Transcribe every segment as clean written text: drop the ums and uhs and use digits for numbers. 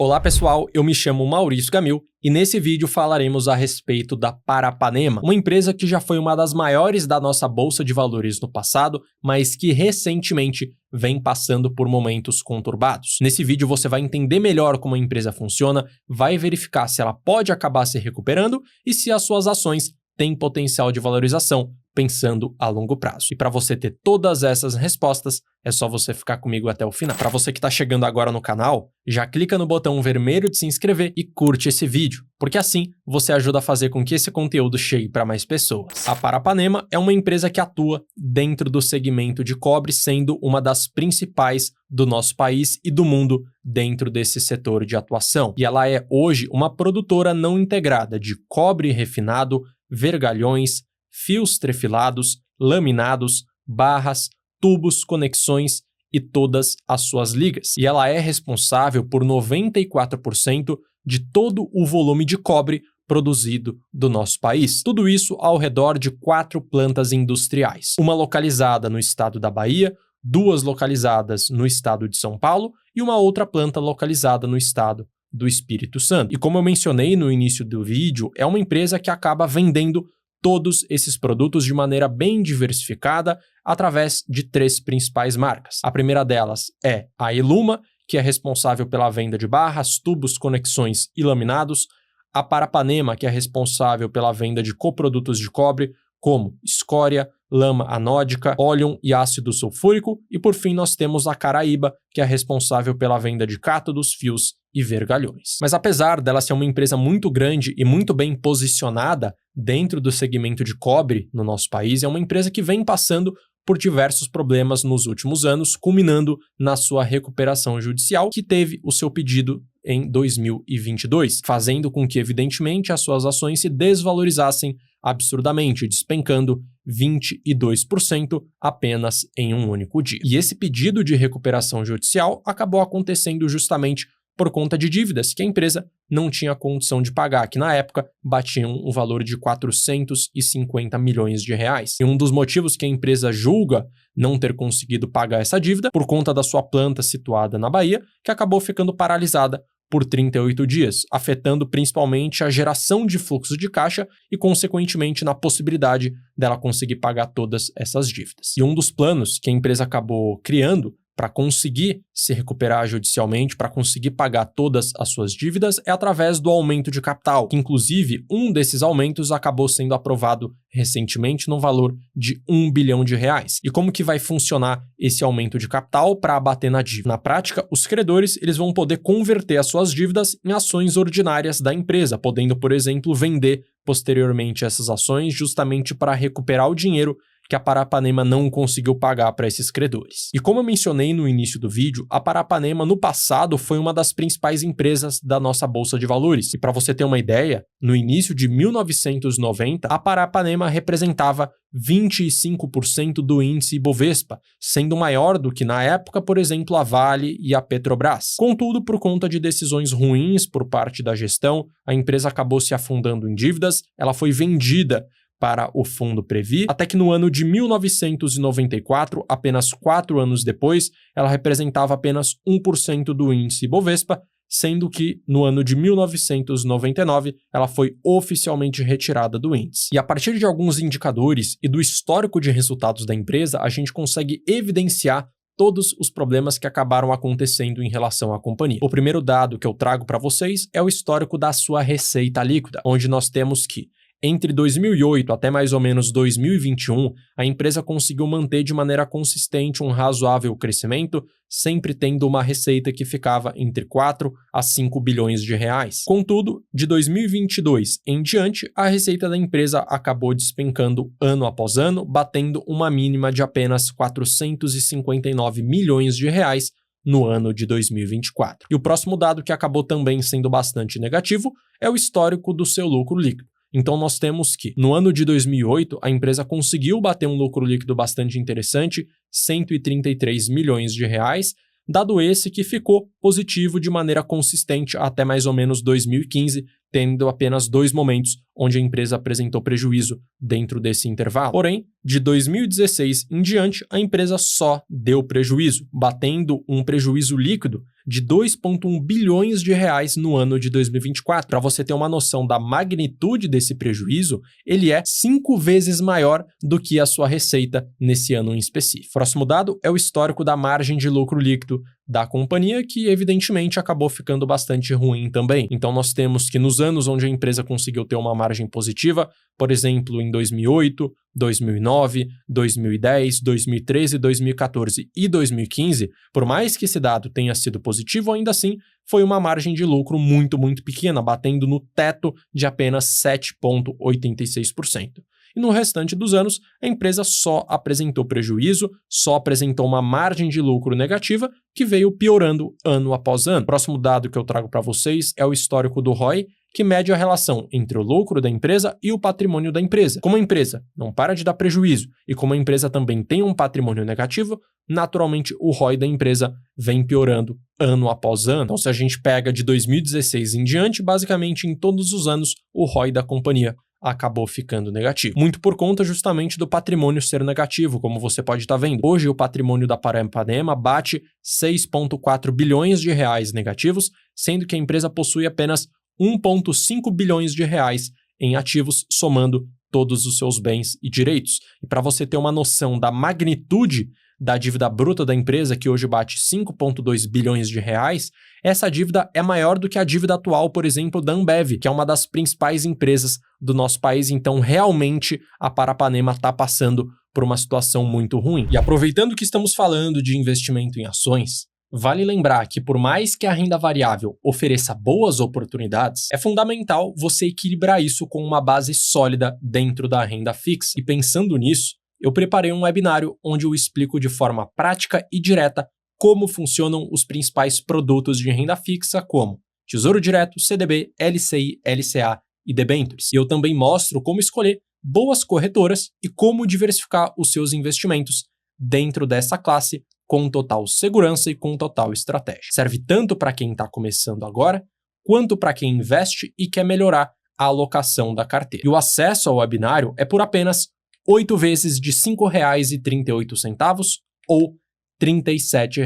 Olá pessoal, eu me chamo Maurício Gamil e nesse vídeo falaremos a respeito da Parapanema, uma empresa que já foi uma das maiores da nossa bolsa de valores no passado, mas que recentemente vem passando por momentos conturbados. Nesse vídeo você vai entender melhor como a empresa funciona, vai verificar se ela pode acabar se recuperando e se as suas ações têm potencial de valorização, pensando a longo prazo. E para você ter todas essas respostas, é só você ficar comigo até o final. Para você que está chegando agora no canal, já clica no botão vermelho de se inscrever e curte esse vídeo, porque assim você ajuda a fazer com que esse conteúdo chegue para mais pessoas. A Parapanema é uma empresa que atua dentro do segmento de cobre, sendo uma das principais do nosso país e do mundo dentro desse setor de atuação. E ela é hoje uma produtora não integrada de cobre refinado, vergalhões, fios trefilados, laminados, barras, tubos, conexões e todas as suas ligas. E ela é responsável por 94% de todo o volume de cobre produzido do nosso país. Tudo isso ao redor de 4 plantas industriais. Uma localizada no estado da Bahia, 2 localizadas no estado de São Paulo e uma outra planta localizada no estado do Espírito Santo. E como eu mencionei no início do vídeo, é uma empresa que acaba vendendo todos esses produtos de maneira bem diversificada através de 3 principais marcas. A primeira delas é a Iluma, que é responsável pela venda de barras, tubos, conexões e laminados. A Parapanema, que é responsável pela venda de coprodutos de cobre, como escória, lama anódica, óleo e ácido sulfúrico. E por fim nós temos a Caraíba, que é responsável pela venda de cátodos, fios e vergalhões. Mas apesar dela ser uma empresa muito grande e muito bem posicionada dentro do segmento de cobre no nosso país, é uma empresa que vem passando por diversos problemas nos últimos anos, culminando na sua recuperação judicial, que teve o seu pedido em 2022, fazendo com que, evidentemente, as suas ações se desvalorizassem absurdamente, despencando 22% apenas em um único dia. E esse pedido de recuperação judicial acabou acontecendo justamente por conta de dívidas que a empresa não tinha condição de pagar, que na época batiam o valor de 450 milhões de reais. E um dos motivos que a empresa julga não ter conseguido pagar essa dívida por conta da sua planta situada na Bahia, que acabou ficando paralisada por 38 dias, afetando principalmente a geração de fluxo de caixa e, consequentemente, na possibilidade dela conseguir pagar todas essas dívidas. E um dos planos que a empresa acabou criando para conseguir se recuperar judicialmente, para conseguir pagar todas as suas dívidas, é através do aumento de capital, que inclusive um desses aumentos acabou sendo aprovado recentemente no valor de 1 bilhão de reais. E como que vai funcionar esse aumento de capital para abater na dívida? Na prática, os credores eles vão poder converter as suas dívidas em ações ordinárias da empresa, podendo, por exemplo, vender posteriormente essas ações justamente para recuperar o dinheiro que a Parapanema não conseguiu pagar para esses credores. E como eu mencionei no início do vídeo, a Parapanema no passado foi uma das principais empresas da nossa bolsa de valores. E para você ter uma ideia, no início de 1990, a Parapanema representava 25% do índice Ibovespa, sendo maior do que na época, por exemplo, a Vale e a Petrobras. Contudo, por conta de decisões ruins por parte da gestão, a empresa acabou se afundando em dívidas, ela foi vendida para o fundo Previ, até que no ano de 1994, apenas 4 anos depois, ela representava apenas 1% do índice Ibovespa, sendo que no ano de 1999 ela foi oficialmente retirada do índice. E a partir de alguns indicadores e do histórico de resultados da empresa, a gente consegue evidenciar todos os problemas que acabaram acontecendo em relação à companhia. O primeiro dado que eu trago para vocês é o histórico da sua receita líquida, onde nós temos que entre 2008 até mais ou menos 2021, a empresa conseguiu manter de maneira consistente um razoável crescimento, sempre tendo uma receita que ficava entre 4 a 5 bilhões de reais. Contudo, de 2022 em diante, a receita da empresa acabou despencando ano após ano, batendo uma mínima de apenas 459 milhões de reais no ano de 2024. E o próximo dado que acabou também sendo bastante negativo é o histórico do seu lucro líquido. Então nós temos que, no ano de 2008, a empresa conseguiu bater um lucro líquido bastante interessante, 133 milhões de reais, dado esse que ficou positivo de maneira consistente até mais ou menos 2015, tendo apenas 2 momentos onde a empresa apresentou prejuízo dentro desse intervalo. Porém, de 2016 em diante, a empresa só deu prejuízo, batendo um prejuízo líquido de 2,1 bilhões de reais no ano de 2024. Para você ter uma noção da magnitude desse prejuízo, ele é 5 vezes maior do que a sua receita nesse ano em específico. Próximo dado é o histórico da margem de lucro líquido da companhia, que evidentemente acabou ficando bastante ruim também. Então nós temos que nos anos onde a empresa conseguiu ter uma margem positiva, por exemplo, em 2008, 2009, 2010, 2013, 2014 e 2015, por mais que esse dado tenha sido positivo, ainda assim foi uma margem de lucro muito pequena, batendo no teto de apenas 7,86%. E no restante dos anos, a empresa só apresentou prejuízo, só apresentou uma margem de lucro negativa que veio piorando ano após ano. O próximo dado que eu trago para vocês é o histórico do ROI, que mede a relação entre o lucro da empresa e o patrimônio da empresa. Como a empresa não para de dar prejuízo e como a empresa também tem um patrimônio negativo, naturalmente o ROI da empresa vem piorando ano após ano. Então, se a gente pega de 2016 em diante, basicamente em todos os anos, o ROI da companhia acabou ficando negativo. Muito por conta justamente do patrimônio ser negativo, como você pode estar vendo. Hoje o patrimônio da Paranapanema bate 6,4 bilhões de reais negativos, sendo que a empresa possui apenas 1,5 bilhões de reais em ativos, somando todos os seus bens e direitos. E para você ter uma noção da magnitude da dívida bruta da empresa, que hoje bate 5,2 bilhões de reais, essa dívida é maior do que a dívida atual, por exemplo, da Ambev, que é uma das principais empresas do nosso país. Então, realmente, a Paranapanema está passando por uma situação muito ruim. E aproveitando que estamos falando de investimento em ações, vale lembrar que por mais que a renda variável ofereça boas oportunidades, é fundamental você equilibrar isso com uma base sólida dentro da renda fixa. E pensando nisso, eu preparei um webinário onde eu explico de forma prática e direta como funcionam os principais produtos de renda fixa, como Tesouro Direto, CDB, LCI, LCA e debêntures. E eu também mostro como escolher boas corretoras e como diversificar os seus investimentos dentro dessa classe com total segurança e com total estratégia. Serve tanto para quem está começando agora, quanto para quem investe e quer melhorar a alocação da carteira. E o acesso ao webinário é por apenas 8 vezes de R$ 5,38 ou R$ 37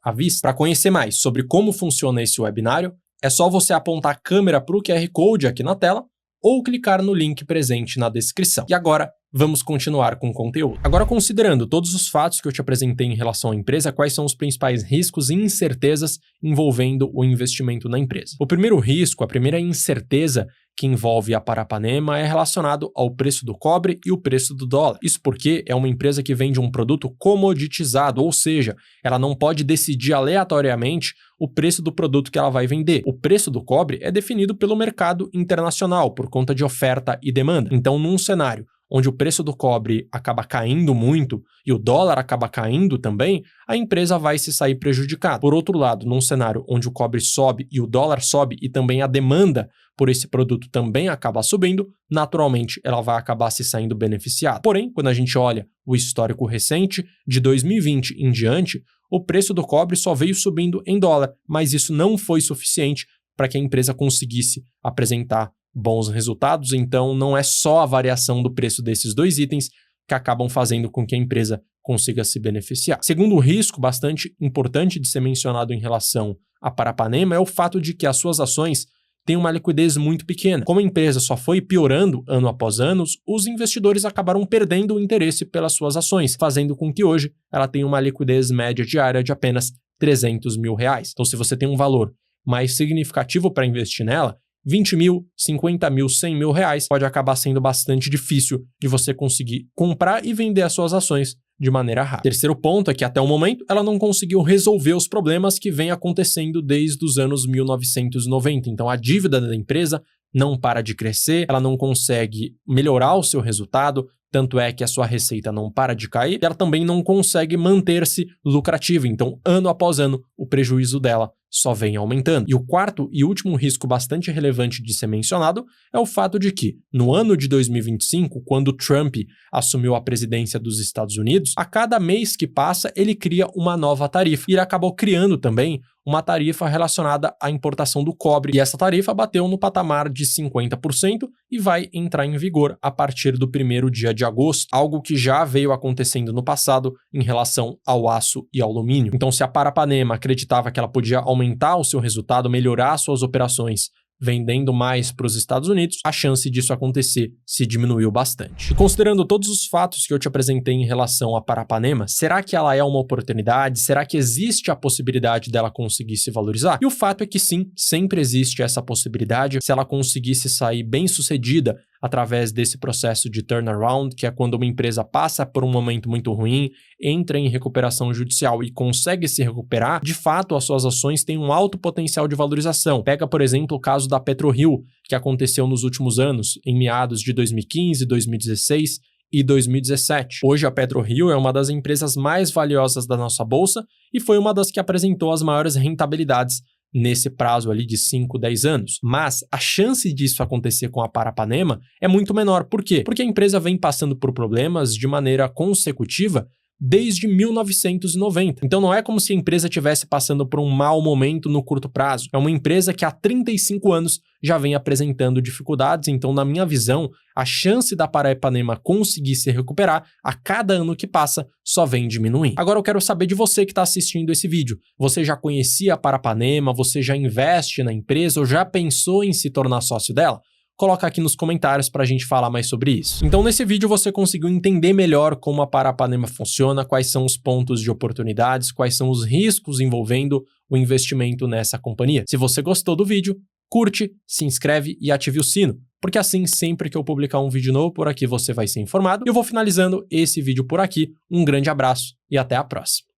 à vista. Para conhecer mais sobre como funciona esse webinário, é só você apontar a câmera para o QR Code aqui na tela ou clicar no link presente na descrição. E agora, vamos continuar com o conteúdo. Agora, considerando todos os fatos que eu te apresentei em relação à empresa, quais são os principais riscos e incertezas envolvendo o investimento na empresa? O primeiro risco, a primeira incerteza que envolve a Paranapanema é relacionado ao preço do cobre e o preço do dólar. Isso porque é uma empresa que vende um produto comoditizado, ou seja, ela não pode decidir aleatoriamente o preço do produto que ela vai vender. O preço do cobre é definido pelo mercado internacional por conta de oferta e demanda. Então, num cenário onde o preço do cobre acaba caindo muito e o dólar acaba caindo também, a empresa vai se sair prejudicada. Por outro lado, num cenário onde o cobre sobe e o dólar sobe e também a demanda por esse produto também acaba subindo, naturalmente ela vai acabar se saindo beneficiada. Porém, quando a gente olha o histórico recente, de 2020 em diante, o preço do cobre só veio subindo em dólar, mas isso não foi suficiente para que a empresa conseguisse apresentar bons resultados. Então não é só a variação do preço desses dois itens que acabam fazendo com que a empresa consiga se beneficiar. Segundo risco bastante importante de ser mencionado em relação à Paranapanema é o fato de que as suas ações têm uma liquidez muito pequena. Como a empresa só foi piorando ano após ano, os investidores acabaram perdendo o interesse pelas suas ações, fazendo com que hoje ela tenha uma liquidez média diária de apenas R$300 mil. Então, se você tem um valor mais significativo para investir nela, 20 mil, 50 mil, 100 mil reais, pode acabar sendo bastante difícil de você conseguir comprar e vender as suas ações de maneira rápida. Terceiro ponto é que até o momento ela não conseguiu resolver os problemas que vem acontecendo desde os anos 1990. Então a dívida da empresa não para de crescer, ela não consegue melhorar o seu resultado, tanto é que a sua receita não para de cair, e ela também não consegue manter-se lucrativa. Então, ano após ano, o prejuízo dela só vem aumentando. E o quarto e último risco bastante relevante de ser mencionado é o fato de que, no ano de 2025, quando Trump assumiu a presidência dos Estados Unidos, A cada mês que passa, ele cria uma nova tarifa. E ele acabou criando também uma tarifa relacionada à importação do cobre. E essa tarifa bateu no patamar de 50% e vai entrar em vigor a partir do 1º dia de agosto, algo que já veio acontecendo no passado em relação ao aço e ao alumínio. Então, se a Parapanema acreditava que ela podia aumentar o seu resultado, melhorar suas operações, vendendo mais para os Estados Unidos, a chance disso acontecer se diminuiu bastante. E considerando todos os fatos que eu te apresentei em relação à Parapanema, será que ela é uma oportunidade? Será que existe a possibilidade dela conseguir se valorizar? E o fato é que sim, sempre existe essa possibilidade. Se ela conseguisse sair bem sucedida através desse processo de turnaround, que é quando uma empresa passa por um momento muito ruim, entra em recuperação judicial e consegue se recuperar, de fato as suas ações têm um alto potencial de valorização. Pega, por exemplo, o caso da PetroRio, que aconteceu nos últimos anos, em meados de 2015, 2016 e 2017. Hoje a PetroRio é uma das empresas mais valiosas da nossa bolsa e foi uma das que apresentou as maiores rentabilidades nesse prazo ali de 5, 10 anos. Mas a chance disso acontecer com a Parapanema é muito menor. Por quê? Porque a empresa vem passando por problemas de maneira consecutiva desde 1990. Então não é como se a empresa estivesse passando por um mau momento no curto prazo. É uma empresa que há 35 anos já vem apresentando dificuldades, então na minha visão, a chance da Parapanema conseguir se recuperar a cada ano que passa só vem diminuindo. Agora eu quero saber de você que está assistindo esse vídeo. Você já conhecia a Parapanema? Você já investe na empresa ou já pensou em se tornar sócio dela? Coloca aqui nos comentários para a gente falar mais sobre isso. Então nesse vídeo você conseguiu entender melhor como a Parapanema funciona, quais são os pontos de oportunidades, quais são os riscos envolvendo o investimento nessa companhia. Se você gostou do vídeo, curte, se inscreve e ative o sino, porque assim sempre que eu publicar um vídeo novo por aqui você vai ser informado. Eu vou finalizando esse vídeo por aqui, um grande abraço e até a próxima.